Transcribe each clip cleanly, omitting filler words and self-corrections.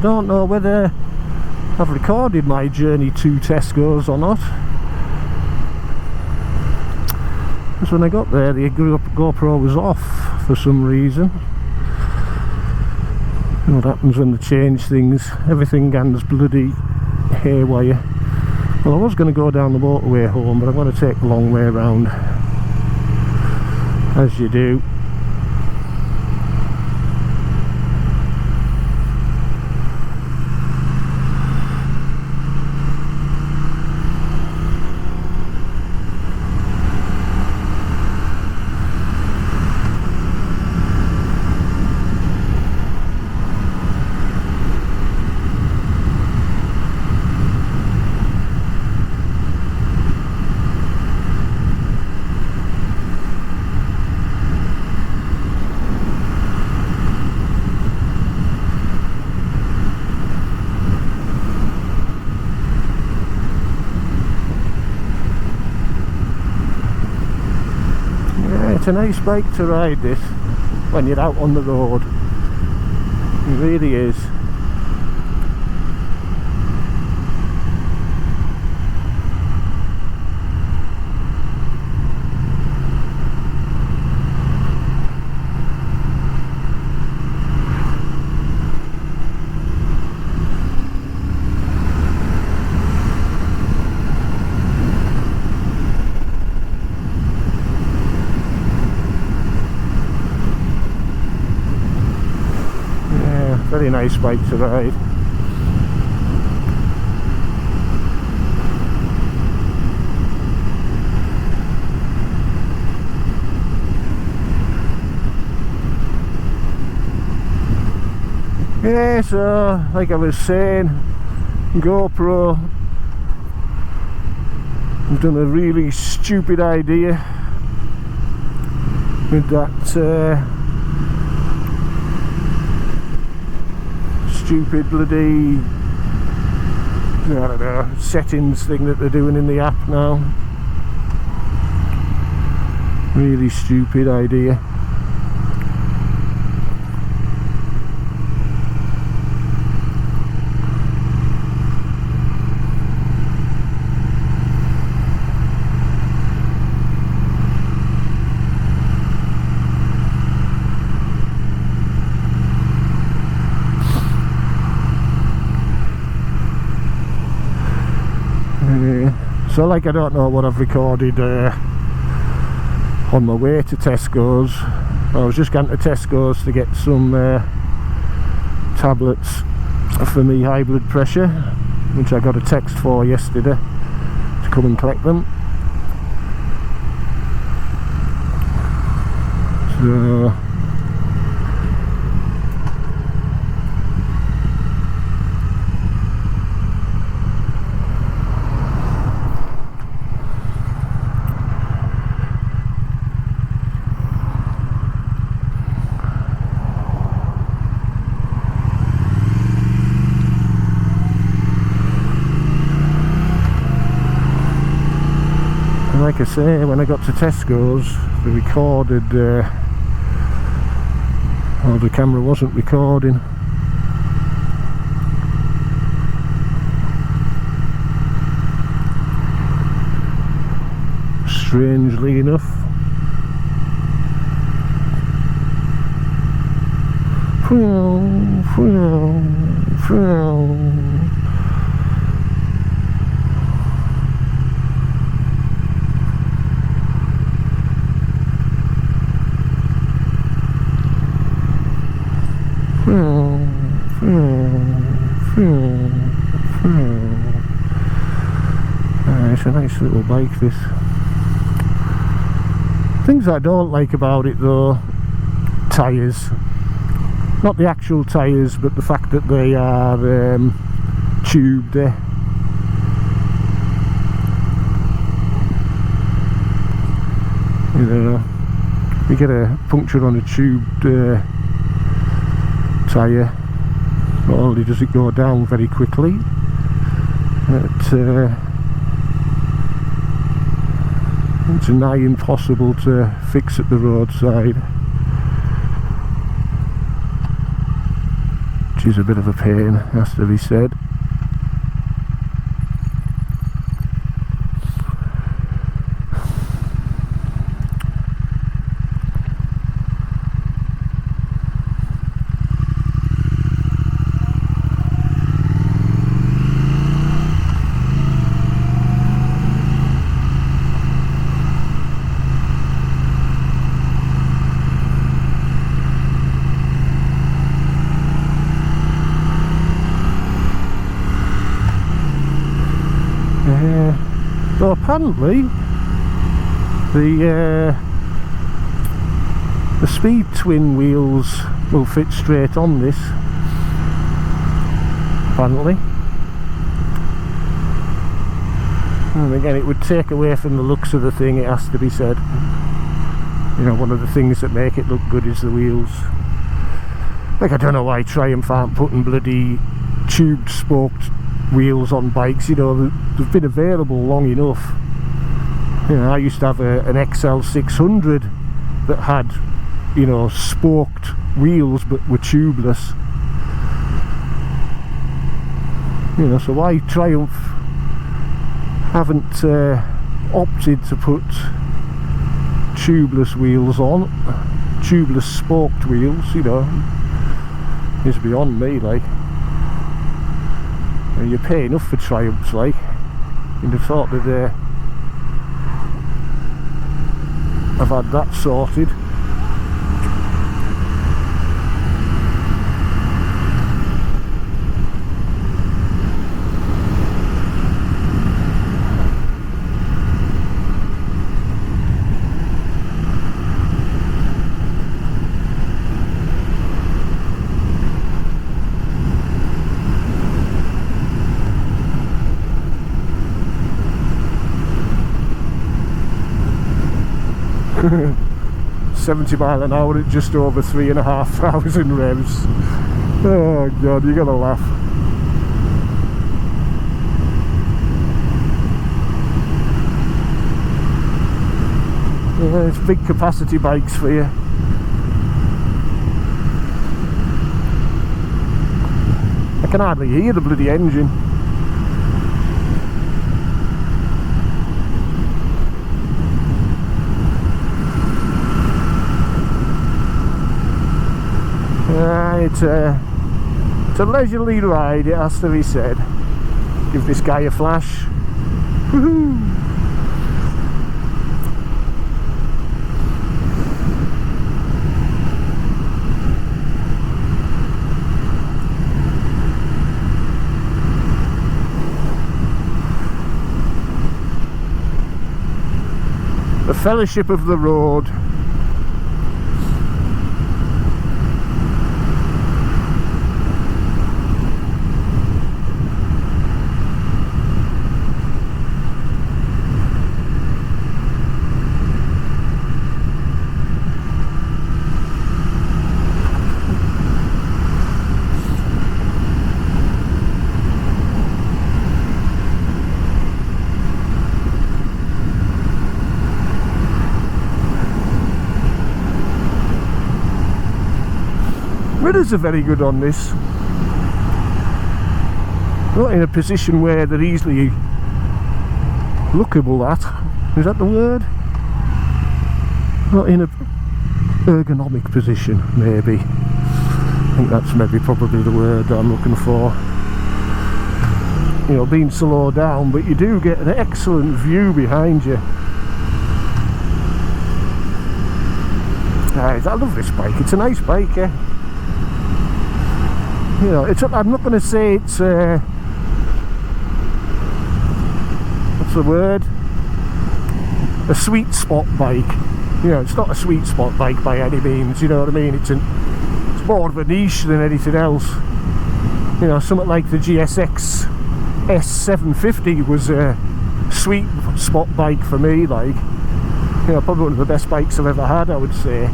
don't know whether I've recorded my journey to Tesco's or not, because when I got there the GoPro was off for some reason. You know what happens when they change things, everything goes bloody haywire. Well, I was going to go down the motorway home, but I'm going to take the long way around, as you do. It's a nice bike to ride, this, when you're out on the road. It really is. Very nice bike to ride. Yeah, so like I was saying, GoPro, I've done a really stupid idea with that stupid bloody, I don't know, settings thing that they're doing in the app now. Really stupid idea. So like, I don't know what I've recorded on my way to Tesco's. I was just going to Tesco's to get some tablets for me high blood pressure, which I got a text for yesterday to come and collect them. So like I say, when I got to Tesco's, they recorded, well, the camera wasn't recording. Strangely enough. It's a nice little bike, this. Things I don't like about it though, tyres. Not the actual tyres, but the fact that they are tubed. You know, you get a puncture on a tubed tyre, not only does it go down very quickly, it's nigh impossible to fix at the roadside. which is a bit of a pain, has to be said. So apparently the speed twin wheels will fit straight on this, apparently. And again, it would take away from the looks of the thing, it has to be said. You know, one of the things that make it look good is the wheels. Like, I don't know why Triumph aren't putting bloody tubed spoked wheels on bikes. You know, they've been available long enough. You know, I used to have an XL600 that had, you know, spoked wheels but were tubeless. You know, so why Triumph haven't opted to put tubeless wheels on, tubeless spoked wheels, you know, is beyond me. Like, you pay enough for Triumphs, like. You'd have thought that I've had that sorted. "70 mile an hour at just over 3,500 revs. Oh god, you're gonna laugh. Yeah, it's big capacity bikes for you. I can hardly hear the bloody engine. It's a leisurely ride, it has to be said. Give this guy a flash. Woohoo! The Fellowship of the Road. Mirrors are very good on this. Not in a position where they're easily lookable at. Is that the word? Not in a ergonomic position, maybe. I think that's maybe probably the word that I'm looking for. You know, being slow down, but you do get an excellent view behind you. I love this bike. It's a nice bike, eh? You know, I'm not going to say it's what's the word? A sweet spot bike. You know, it's not a sweet spot bike by any means. You know what I mean? It's more of a niche than anything else. You know, something like the GSX S750 was a sweet spot bike for me. Like, you know, probably one of the best bikes I've ever had, I would say.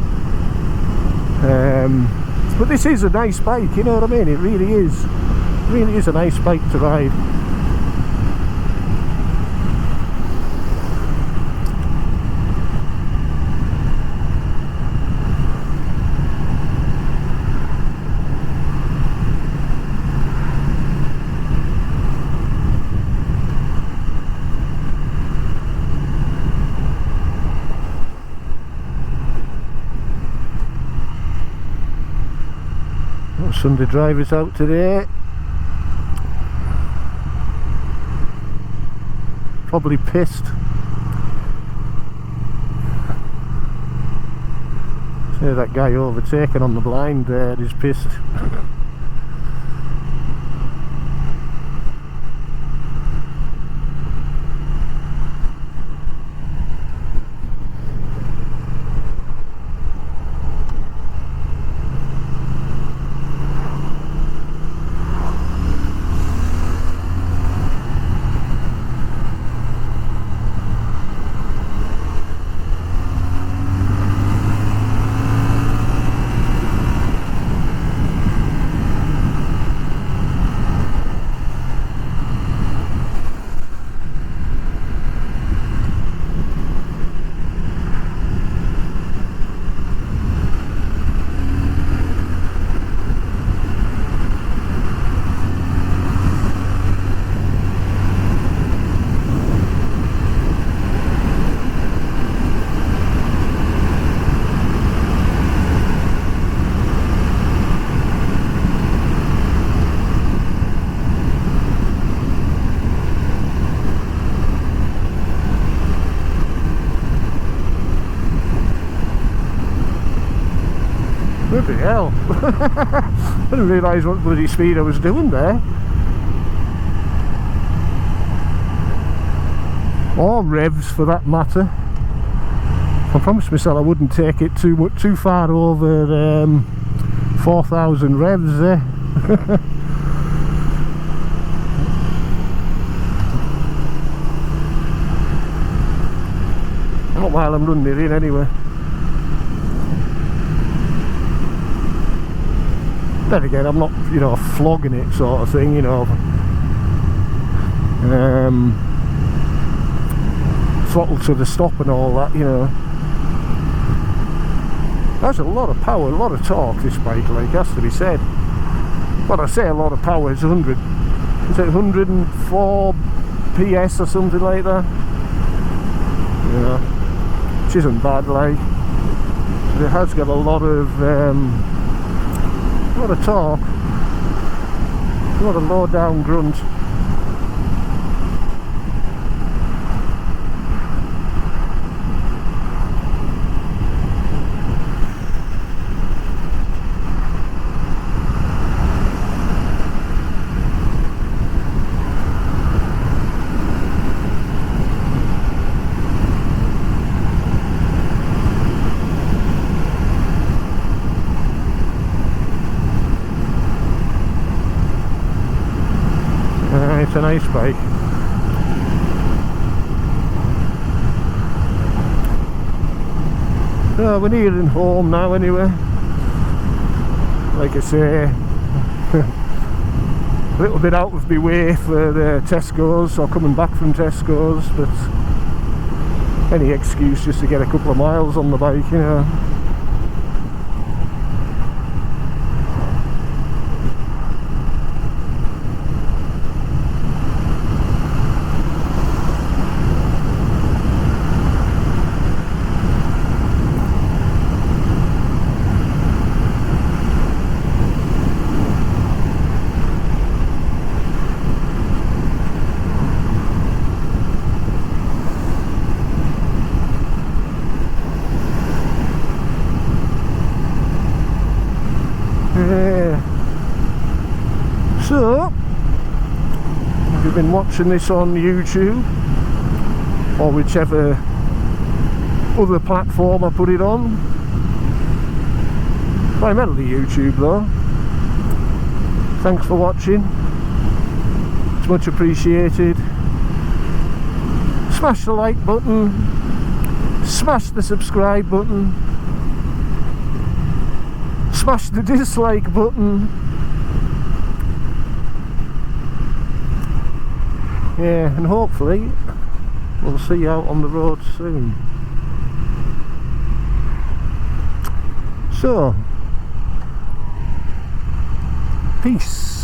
But this is a nice bike, you know what I mean? It really is. It really is a nice bike to ride. Sunday drivers out today. Probably pissed. See that guy overtaken on the blind there is pissed. Bloody hell. I didn't realise what bloody speed I was doing there. Or revs for that matter. I promised myself I wouldn't take it too far over 4,000 revs there. Not while I'm running it in anyway. Then again, I'm not, you know, flogging it sort of thing, you know. Throttle to the stop and all that, you know. That's a lot of power, a lot of torque, this bike, like, has to be said. When I say a lot of power, it's 100. Is it 104 PS or something like that? Yeah. Which isn't bad, like. But it has got a lot of torque, a lot of low down grunt. It's a nice bike. So we're nearing home now anyway. Like I say, a little bit out of my way for the Tesco's, or coming back from Tesco's, but any excuse just to get a couple of miles on the bike, you know. So, if you've been watching this on YouTube or whichever other platform I put it on, primarily YouTube though, thanks for watching, it's much appreciated. Smash the like button, smash the subscribe button, smash the dislike button. Yeah, and hopefully we'll see you out on the road soon. So, peace.